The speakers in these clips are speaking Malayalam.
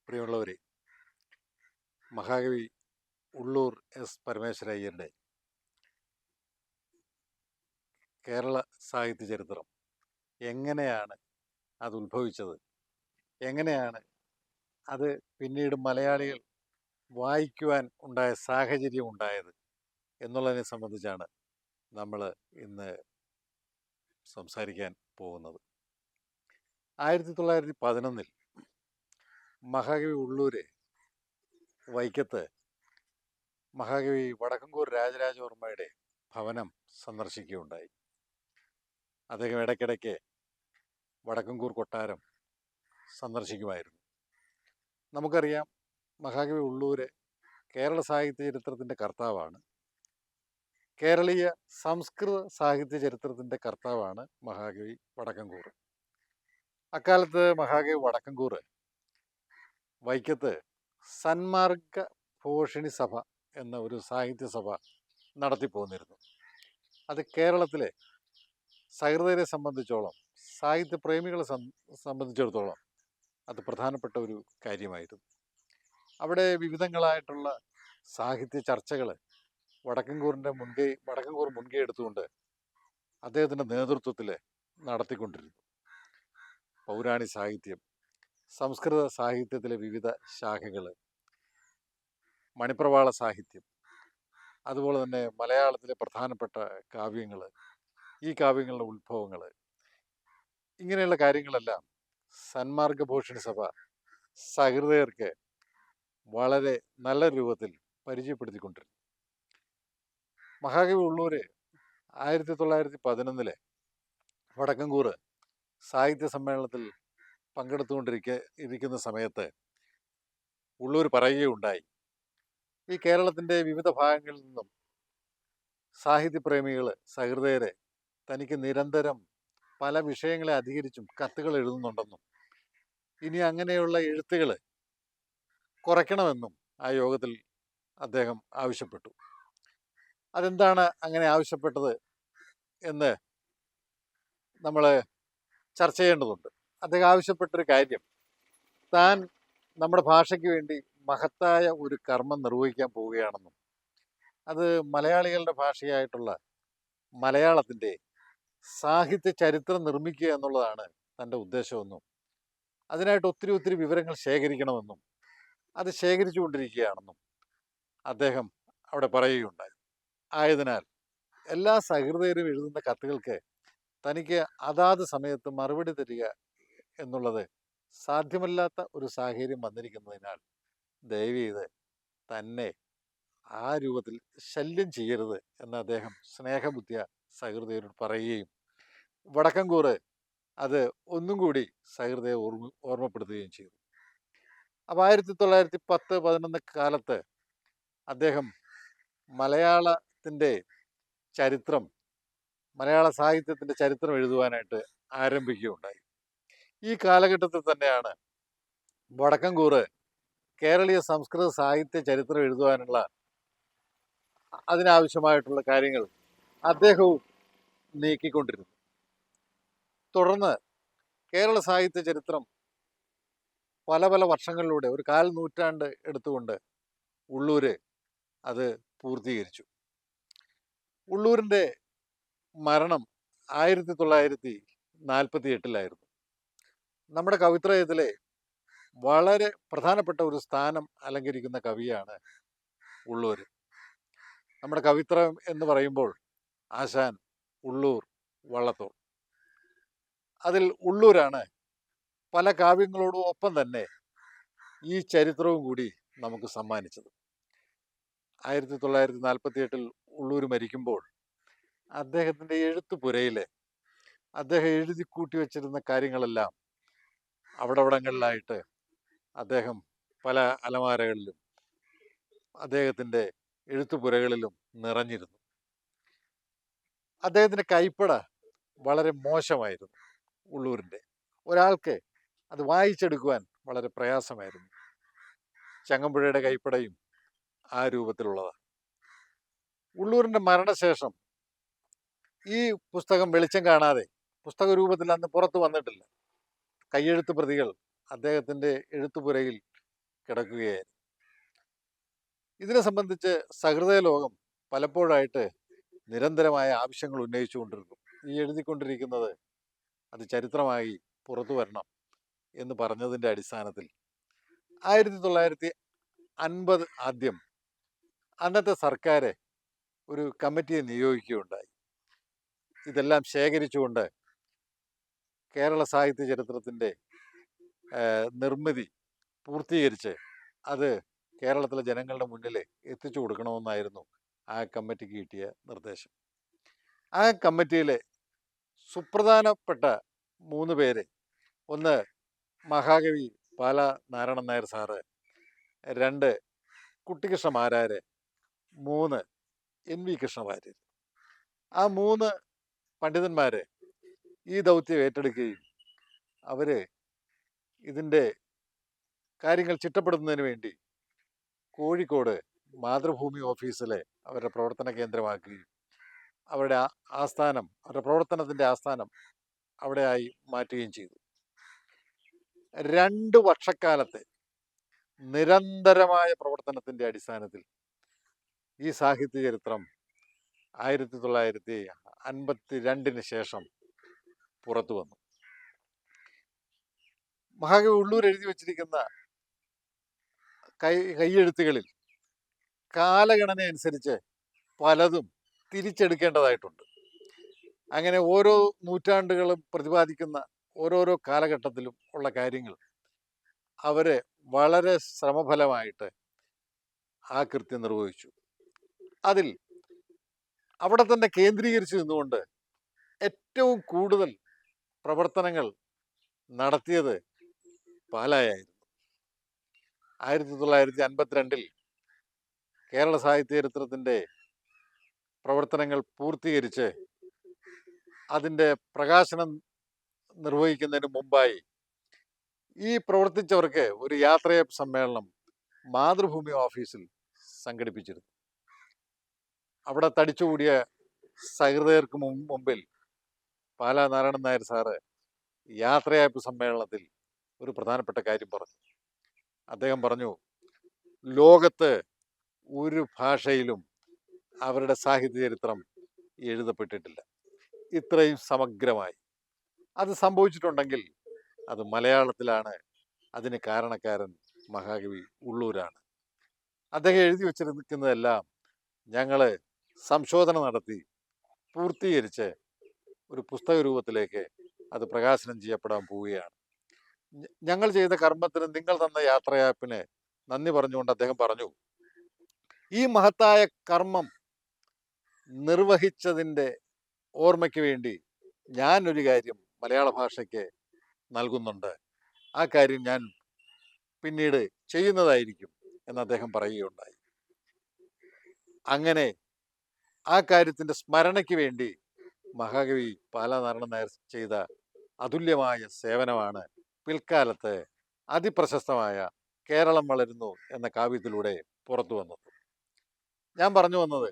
പ്രിയമുള്ളവരെ, മഹാകവി ഉള്ളൂർ എസ് പരമേശ്വരയ്യരുടെ കേരള സാഹിത്യ ചരിത്രം എങ്ങനെയാണ് അത് ഉത്ഭവിച്ചത്, എങ്ങനെയാണ് അത് പിന്നീട് മലയാളികൾ വായിക്കുവാൻ ഉണ്ടായ സാഹചര്യം ഉണ്ടായത് എന്നുള്ളതിനെ സംബന്ധിച്ചാണ് നമ്മൾ ഇന്ന് സംസാരിക്കാൻ പോകുന്നത്. 1911 മഹാകവി ഉള്ളൂര് വൈക്കത്ത് മഹാകവി വടക്കംകൂർ രാജരാജവർമ്മയുടെ ഭവനം സന്ദർശിക്കുകയുണ്ടായി. അദ്ദേഹം ഇടയ്ക്കിടയ്ക്ക് വടക്കംകൂർ കൊട്ടാരം സന്ദർശിക്കുമായിരുന്നു. നമുക്കറിയാം, മഹാകവി ഉള്ളൂര് കേരള സാഹിത്യ ചരിത്രത്തിൻ്റെ കർത്താവാണ്. കേരളീയ സംസ്കൃത സാഹിത്യ ചരിത്രത്തിൻ്റെ കർത്താവാണ് മഹാകവി വടക്കംകൂർ. അക്കാലത്ത് മഹാകവി വടക്കംകൂർ വൈക്കത്ത് സന്മാർഗ പോഷിണി സഭ എന്ന ഒരു സാഹിത്യ സഭ നടത്തിപ്പോന്നിരുന്നു. അത് കേരളത്തിലെ സഹൃദയരെ സംബന്ധിച്ചോളം, സാഹിത്യ പ്രേമികളെ സംബന്ധിച്ചിടത്തോളം അത് പ്രധാനപ്പെട്ട ഒരു കാര്യമായിരുന്നു. അവിടെ വിവിധങ്ങളായിട്ടുള്ള സാഹിത്യ ചർച്ചകൾ വടക്കംകൂർ മുൻകൈ എടുത്തുകൊണ്ട് അദ്ദേഹത്തിൻ്റെ നേതൃത്വത്തിൽ നടത്തിക്കൊണ്ടിരുന്നു. പൗരാണി സാഹിത്യം, സംസ്കൃത സാഹിത്യത്തിലെ വിവിധ ശാഖകൾ, മണിപ്രവാള സാഹിത്യം, അതുപോലെ തന്നെ മലയാളത്തിലെ പ്രധാനപ്പെട്ട കാവ്യങ്ങൾ, ഈ കാവ്യങ്ങളുടെ ഉത്ഭവങ്ങൾ, ഇങ്ങനെയുള്ള കാര്യങ്ങളെല്ലാം സന്മാർഗഭൂഷണി സഭ സഹൃദയർക്ക് വളരെ നല്ല രൂപത്തിൽ പരിചയപ്പെടുത്തിക്കൊണ്ടിരുന്നു. മഹാകവി ഉള്ളൂര് 1911 വടക്കംകൂർ സാഹിത്യ സമ്മേളനത്തിൽ ഇരിക്കുന്ന സമയത്ത് ഉള്ളൂർ പറയുകയുണ്ടായി, ഈ കേരളത്തിൻ്റെ വിവിധ ഭാഗങ്ങളിൽ നിന്നും സാഹിത്യപ്രേമികൾ, സഹൃദയരെ തനിക്ക് നിരന്തരം പല വിഷയങ്ങളെ അധികരിച്ചും കത്തുകൾ എഴുതുന്നുണ്ടെന്നും ഇനി അങ്ങനെയുള്ള എഴുത്തുകൾ കുറയ്ക്കണമെന്നും ആ യോഗത്തിൽ അദ്ദേഹം ആവശ്യപ്പെട്ടു. അതെന്താണ് അങ്ങനെ ആവശ്യപ്പെട്ടത് എന്ന് നമ്മൾ ചർച്ച ചെയ്യേണ്ടതുണ്ട്. അദ്ദേഹം ആവശ്യപ്പെട്ടൊരു കാര്യം, താൻ നമ്മുടെ ഭാഷയ്ക്ക് വേണ്ടി മഹത്തായ ഒരു കർമ്മം നിർവഹിക്കാൻ പോവുകയാണെന്നും അത് മലയാളികളുടെ ഭാഷയായിട്ടുള്ള മലയാളത്തിൻ്റെ സാഹിത്യ ചരിത്രം നിർമ്മിക്കുക എന്നുള്ളതാണ് തൻ്റെ ഉദ്ദേശമെന്നും അതിനായിട്ട് ഒത്തിരി വിവരങ്ങൾ ശേഖരിക്കണമെന്നും അത് ശേഖരിച്ചു കൊണ്ടിരിക്കുകയാണെന്നും അദ്ദേഹം അവിടെ പറയുകയുണ്ടായി. ആയതിനാൽ എല്ലാ സഹൃദയരും എഴുതുന്ന കത്തുകൾക്ക് തനിക്ക് അതാത് സമയത്ത് മറുപടി തരിക എന്നുള്ളത് സാധ്യമല്ലാത്ത ഒരു സാഹചര്യം വന്നിരിക്കുന്നതിനാൽ ദയവീത് തന്നെ ആ രൂപത്തിൽ ശല്യം ചെയ്യരുത് എന്ന് അദ്ദേഹം സ്നേഹബുദ്ധിയ സഹൃദയരോട് പറയുകയും വടക്കംകൂർ അത് ഒന്നും കൂടി സഹൃദയെ ഓർമ്മപ്പെടുത്തുകയും ചെയ്തു. അപ്പോൾ 1910-11 കാലത്ത് അദ്ദേഹം മലയാളത്തിൻ്റെ ചരിത്രം, മലയാള സാഹിത്യത്തിൻ്റെ ചരിത്രം എഴുതുവാനായിട്ട് ആരംഭിക്കുകയുണ്ടായി. ഈ കാലഘട്ടത്തിൽ തന്നെയാണ് വടക്കംകൂർ കേരളീയ സംസ്കൃത സാഹിത്യ ചരിത്രം എഴുതുവാനുള്ള അതിനാവശ്യമായിട്ടുള്ള കാര്യങ്ങൾ അദ്ദേഹവും നീക്കിക്കൊണ്ടിരുന്നു. തുടർന്ന് കേരള സാഹിത്യ ചരിത്രം പല വർഷങ്ങളിലൂടെ ഒരു 1/4 നൂറ്റാണ്ട് എടുത്തുകൊണ്ട് ഉള്ളൂര് അത് പൂർത്തീകരിച്ചു. ഉള്ളൂരിൻ്റെ മരണം 1948 നമ്മുടെ കവിത്രയത്തിലെ വളരെ പ്രധാനപ്പെട്ട ഒരു സ്ഥാനം അലങ്കരിക്കുന്ന കവിയാണ് ഉള്ളൂര്. നമ്മുടെ കവിത്രയം എന്ന് പറയുമ്പോൾ ആശാൻ, ഉള്ളൂർ, വള്ളത്തോൾ, അതിൽ ഉള്ളൂരാണ് പല കാവ്യങ്ങളോടും ഒപ്പം തന്നെ ഈ ചരിത്രവും കൂടി നമുക്ക് സമ്മാനിച്ചത്. 1948 ഉള്ളൂർ മരിക്കുമ്പോൾ അദ്ദേഹത്തിൻ്റെ എഴുത്തുപുരയിൽ അദ്ദേഹം എഴുതി കൂട്ടി വച്ചിരുന്ന കാര്യങ്ങളെല്ലാം അവിടങ്ങളിലായിട്ട് അദ്ദേഹം പല അലമാരകളിലും അദ്ദേഹത്തിൻ്റെ എഴുത്തുപുരകളിലും നിറഞ്ഞിരുന്നു. അദ്ദേഹത്തിൻ്റെ കൈപ്പട വളരെ മോശമായിരുന്നു. ഉള്ളൂരിൻ്റെ ഒരാൾക്ക് അത് വായിച്ചെടുക്കുവാൻ വളരെ പ്രയാസമായിരുന്നു. ചങ്ങമ്പുഴയുടെ കൈപ്പടയും ആ രൂപത്തിലുള്ളതാണ്. ഉള്ളൂരിൻ്റെ മരണശേഷം ഈ പുസ്തകം വെളിച്ചം കാണാതെ, പുസ്തക രൂപത്തിൽ അന്ന് പുറത്തു വന്നിട്ടില്ല, കയ്യെഴുത്ത് പ്രതികൾ അദ്ദേഹത്തിൻ്റെ എഴുത്തുപുരയിൽ കിടക്കുകയായിരുന്നു. ഇതിനെ സംബന്ധിച്ച് സഹൃദയ ലോകം പലപ്പോഴായിട്ട് നിരന്തരമായ ആവശ്യങ്ങൾ ഉന്നയിച്ചുകൊണ്ടിരുന്നു. ഈ എഴുതിക്കൊണ്ടിരിക്കുന്നത് അത് ചരിത്രമായി പുറത്തു വരണം എന്ന് പറഞ്ഞതിൻ്റെ അടിസ്ഥാനത്തിൽ 1950 ആദ്യം അന്നത്തെ സർക്കാർ ഒരു കമ്മിറ്റിയെ നിയോഗിക്കുകയുണ്ടായി. ഇതെല്ലാം ശേഖരിച്ചുകൊണ്ട് കേരള സാഹിത്യ ചരിത്രത്തിൻ്റെ നിർമ്മിതി പൂർത്തീകരിച്ച് അത് കേരളത്തിലെ ജനങ്ങളുടെ മുന്നിൽ എത്തിച്ചു കൊടുക്കണമെന്നായിരുന്നു ആ കമ്മിറ്റിക്ക് കിട്ടിയ നിർദ്ദേശം. ആ കമ്മിറ്റിയിലെ സുപ്രധാനപ്പെട്ട 3 പേര്, ഒന്ന് മഹാകവി പാല നാരായണൻ നായർ സാറ്, 2 കുട്ടിക്കൃഷ്ണ മാരാര്, 3 NV കൃഷ്ണവാര്യർ. ആ 3 പണ്ഡിതന്മാർ ഈ ദൗത്യം ഏറ്റെടുക്കുകയും അവർ ഇതിൻ്റെ കാര്യങ്ങൾ ചിട്ടപ്പെടുത്തുന്നതിന് വേണ്ടി കോഴിക്കോട് മാതൃഭൂമി ഓഫീസിലെ അവരുടെ പ്രവർത്തന കേന്ദ്രമാക്കുകയും അവരുടെ ആസ്ഥാനം, അവരുടെ പ്രവർത്തനത്തിൻ്റെ ആസ്ഥാനം അവിടെയായി മാറ്റുകയും ചെയ്തു. 2 വർഷക്കാലത്തെ നിരന്തരമായ പ്രവർത്തനത്തിൻ്റെ അടിസ്ഥാനത്തിൽ ഈ സാഹിത്യ ചരിത്രം 1952 ശേഷം പുറത്തു വന്നു. മഹാകവി ഉള്ളൂർ എഴുതി വച്ചിരിക്കുന്ന കൈയെഴുത്തുകളിൽ കാലഗണന അനുസരിച്ച് പലതും തിരിച്ചെടുക്കേണ്ടതായിട്ടുണ്ട്. അങ്ങനെ ഓരോ നൂറ്റാണ്ടുകളും പ്രതിപാദിക്കുന്ന ഓരോരോ കാലഘട്ടത്തിലും ഉള്ള കാര്യങ്ങൾ അവർ വളരെ ശ്രമഫലമായിട്ട് ആ കൃത്യം നിർവഹിച്ചു. അതിൽ അവിടെ തന്നെ കേന്ദ്രീകരിച്ച് നിന്നുകൊണ്ട് ഏറ്റവും കൂടുതൽ പ്രവർത്തനങ്ങൾ നടത്തിയത് പാലായായിരുന്നു. 1952 കേരള സാഹിത്യ ചരിത്രത്തിൻ്റെ പ്രവർത്തനങ്ങൾ പൂർത്തീകരിച്ച് അതിൻ്റെ പ്രകാശനം നിർവഹിക്കുന്നതിന് മുമ്പായി ഈ പ്രവർത്തിച്ചവർക്ക് ഒരു യാത്രയപ്പ് സമ്മേളനം മാതൃഭൂമി ഓഫീസിൽ സംഘടിപ്പിച്ചിരുന്നു. അവിടെ തടിച്ചുകൂടിയ സഹൃദയർക്ക് മുമ്പിൽ പാലാ നാരായണൻ നായർ സാറ് യാത്രയപ്പ് സമ്മേളനത്തിൽ ഒരു പ്രധാനപ്പെട്ട കാര്യം പറഞ്ഞു. അദ്ദേഹം പറഞ്ഞു, ലോകത്ത് ഒരു ഭാഷയിലും അവരുടെ സാഹിത്യ ചരിത്രം എഴുതപ്പെട്ടിട്ടില്ല ഇത്രയും സമഗ്രമായി. അത് സംഭവിച്ചിട്ടുണ്ടെങ്കിൽ അത് മലയാളത്തിലാണ്. അതിന് കാരണക്കാരൻ മഹാകവി ഉള്ളൂരാണ്. അദ്ദേഹം എഴുതി വച്ചിരിക്കുന്നതെല്ലാം ഞങ്ങൾ സംശോധന നടത്തി പൂർത്തീകരിച്ച് ഒരു പുസ്തക രൂപത്തിലേക്ക് അത് പ്രകാശനം ചെയ്യപ്പെടാൻ പോവുകയാണ്. ഞങ്ങൾ ചെയ്ത കർമ്മത്തിന്, നിങ്ങൾ തന്ന യാത്രയാപ്പിന് നന്ദി പറഞ്ഞുകൊണ്ട് അദ്ദേഹം പറഞ്ഞു, ഈ മഹത്തായ കർമ്മം നിർവഹിച്ചതിൻ്റെ ഓർമ്മയ്ക്ക് വേണ്ടി ഞാൻ ഒരു കാര്യം മലയാള ഭാഷയ്ക്ക് നൽകുന്നുണ്ട്. ആ കാര്യം ഞാൻ പിന്നീട് ചെയ്യുന്നതായിരിക്കും എന്ന് അദ്ദേഹം പറയുകയുണ്ടായി. അങ്ങനെ ആ കാര്യത്തിൻ്റെ സ്മരണയ്ക്ക് വേണ്ടി മഹാകവി പാലാ നാരായണൻ നായർ ചെയ്ത അതുല്യമായ സേവനമാണ് പിൽക്കാലത്ത് അതിപ്രശസ്തമായ കേരളം വളരുന്നു എന്ന കാവ്യത്തിലൂടെ പുറത്തു വന്നത്. ഞാൻ പറഞ്ഞു വന്നത്,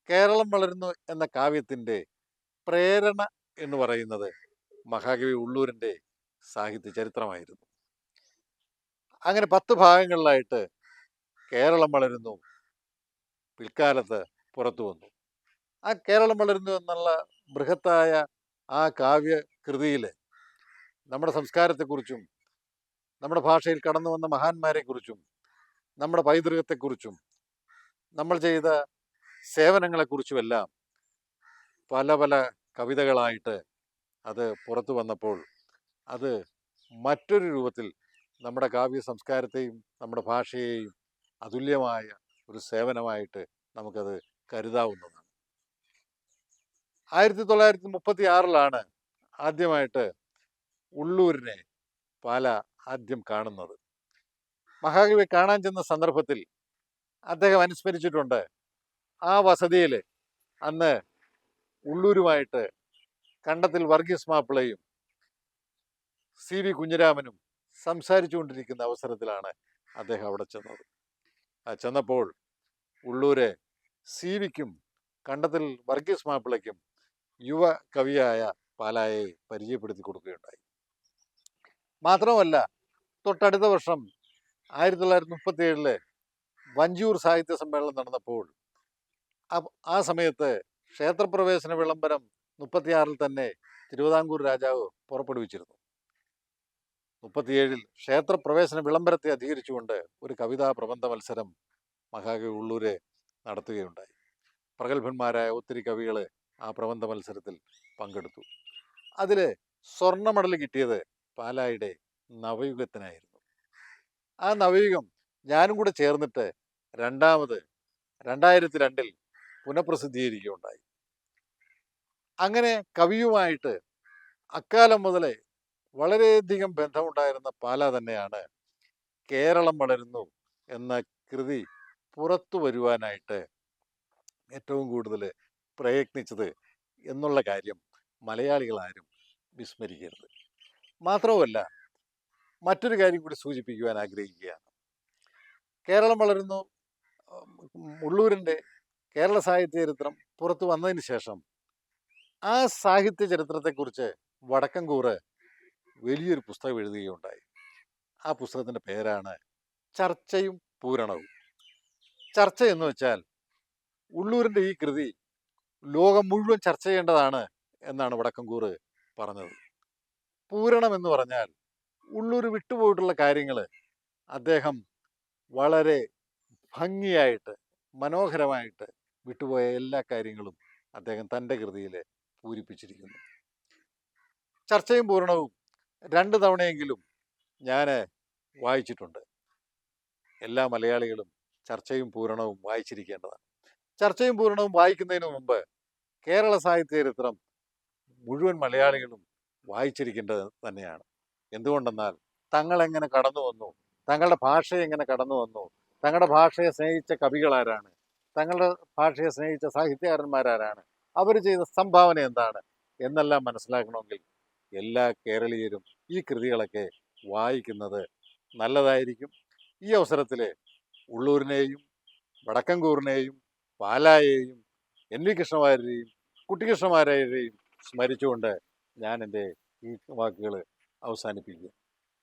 കേരളം വളരുന്നു എന്ന കാവ്യത്തിൻ്റെ പ്രേരണ എന്ന് പറയുന്നത് മഹാകവി ഉള്ളൂരിൻ്റെ സാഹിത്യ ചരിത്രമായിരുന്നു. അങ്ങനെ 10 ഭാഗങ്ങളിലായിട്ട് കേരളം വളരുന്നു പിൽക്കാലത്ത് പുറത്തു വന്നു. ആ കേരളം വളരുന്നു എന്നുള്ള ബൃഹത്തായ ആ കാവ്യകൃതിയിൽ നമ്മുടെ സംസ്കാരത്തെക്കുറിച്ചും നമ്മുടെ ഭാഷയിൽ കടന്നു വന്ന മഹാന്മാരെക്കുറിച്ചും നമ്മുടെ പൈതൃകത്തെക്കുറിച്ചും നമ്മൾ ചെയ്ത സേവനങ്ങളെക്കുറിച്ചുമെല്ലാം പല പല കവിതകളായിട്ട് അത് പുറത്തു വന്നപ്പോൾ അത് മറ്റൊരു രൂപത്തിൽ നമ്മുടെ കാവ്യ സംസ്കാരത്തെയും നമ്മുടെ ഭാഷയെയും അതുല്യമായ ഒരു സേവനമായിട്ട് നമുക്കത് കരുതാവുന്നതാണ്. 1936 ആദ്യമായിട്ട് ഉള്ളൂരിനെ പാല ആദ്യം കാണുന്നത്. മഹാകവി കാണാൻ ചെന്ന സന്ദർഭത്തിൽ അദ്ദേഹം അനുസ്മരിച്ചിട്ടുണ്ട്, ആ വസതിയിൽ അന്ന് ഉള്ളൂരുമായിട്ട് കണ്ടത്തിൽ വർഗീസ് മാപ്പിളയും CV കുഞ്ഞിരാമനും സംസാരിച്ചു കൊണ്ടിരിക്കുന്ന അവസരത്തിലാണ് അദ്ദേഹം അവിടെ ചെന്നത്. ചെന്നപ്പോൾ ഉള്ളൂര് CVക്കും കണ്ടത്തിൽ വർഗീസ് മാപ്പിളയ്ക്കും യുവ കവിയായ പാലായെ പരിചയപ്പെടുത്തി കൊടുക്കുകയുണ്ടായി. മാത്രമല്ല, തൊട്ടടുത്ത വർഷം 1937 വഞ്ചിയൂർ സാഹിത്യ സമ്മേളനം നടന്നപ്പോൾ ആ സമയത്ത് ക്ഷേത്രപ്രവേശന വിളംബരം 36 തന്നെ തിരുവിതാംകൂർ രാജാവ് പുറപ്പെടുവിച്ചിരുന്നു. 37 ക്ഷേത്രപ്രവേശന വിളംബരത്തെ അധികരിച്ചുകൊണ്ട് ഒരു കവിതാ പ്രബന്ധ മത്സരം മഹാകവി ഉള്ളൂര് നടത്തുകയുണ്ടായി. പ്രഗത്ഭന്മാരായ ഒത്തിരി കവികൾ ആ പ്രബന്ധ മത്സരത്തിൽ പങ്കെടുത്തു. അതിൽ സ്വർണ്ണ മെഡൽ കിട്ടിയത് പാലായുടെ നവയുഗത്തിനായിരുന്നു. ആ നവയുഗം ഞാനും കൂടെ ചേർന്നിട്ട് 2002 പുനഃപ്രസിദ്ധീകരിക്കുകയുണ്ടായി. അങ്ങനെ കവിയുമായിട്ട് അക്കാലം മുതലേ വളരെയധികം ബന്ധമുണ്ടായിരുന്ന പാല തന്നെയാണ് കേരളം വളരുന്നു എന്ന കൃതി പുറത്തു വരുവാനായിട്ട് ഏറ്റവും കൂടുതൽ പ്രയത്നിച്ചത് എന്നുള്ള കാര്യം മലയാളികളാരും വിസ്മരിക്കരുത്. മാത്രവുമല്ല, മറ്റൊരു കാര്യം കൂടി സൂചിപ്പിക്കുവാൻ ആഗ്രഹിക്കുകയാണ്. കേരളം വളരുന്നു ഉള്ളൂരിൻ്റെ കേരള സാഹിത്യ ചരിത്രം പുറത്തു വന്നതിന് ശേഷം ആ സാഹിത്യ ചരിത്രത്തെക്കുറിച്ച് വടക്കൻകൂറ് വലിയൊരു പുസ്തകം എഴുതുകയുണ്ടായി. ആ പുസ്തകത്തിൻ്റെ പേരാണ് ചർച്ചയും പൂരണവും. ചർച്ച എന്ന് വെച്ചാൽ ഉള്ളൂരിൻ്റെ ഈ കൃതി ലോകം മുഴുവൻ ചർച്ച ചെയ്യേണ്ടതാണ് എന്നാണ് വടക്കൻകൂറ് പറഞ്ഞത്. പൂരണം എന്ന് പറഞ്ഞാൽ ഉള്ളൂർ വിട്ടുപോയിട്ടുള്ള കാര്യങ്ങൾ അദ്ദേഹം വളരെ ഭംഗിയായിട്ട് മനോഹരമായിട്ട് വിട്ടുപോയ എല്ലാ കാര്യങ്ങളും അദ്ദേഹം തൻ്റെ കൃതിയിൽ പൂരിപ്പിച്ചിരിക്കുന്നു. ചർച്ചയും പൂരണവും 2 തവണയെങ്കിലും ഞാൻ വായിച്ചിട്ടുണ്ട്. എല്ലാ മലയാളികളും ചർച്ചയും പൂരണവും വായിച്ചിരിക്കേണ്ടതാണ്. ചർച്ചയും പൂരണവും വായിക്കുന്നതിന് മുമ്പ് കേരള സാഹിത്യ ചരിത്രം മുഴുവൻ മലയാളികളും വായിച്ചിരിക്കേണ്ടത് തന്നെയാണ്. എന്തുകൊണ്ടെന്നാൽ തങ്ങളെങ്ങനെ കടന്നു വന്നു, തങ്ങളുടെ ഭാഷ എങ്ങനെ കടന്നു വന്നു, തങ്ങളുടെ ഭാഷയെ സ്നേഹിച്ച കവികളാരാണ്, തങ്ങളുടെ ഭാഷയെ സ്നേഹിച്ച സാഹിത്യകാരന്മാരാരാണ്, അവർ ചെയ്ത സംഭാവന എന്താണ് എന്നെല്ലാം മനസ്സിലാക്കണമെങ്കിൽ എല്ലാ കേരളീയരും ഈ കൃതികളൊക്കെ വായിക്കുന്നത് നല്ലതായിരിക്കും. ഈ അവസരത്തിൽ ഉള്ളൂരിനെയും വടക്കൻകൂറിനെയും പാലായെയും NV കൃഷ്ണവാര്യരെയും കുട്ടിക്കൃഷ്ണമാരായരെയും സ്മരിച്ചുകൊണ്ട് ഞാൻ എൻ്റെ ഈ വാക്കുകൾ അവസാനിപ്പിക്കുക.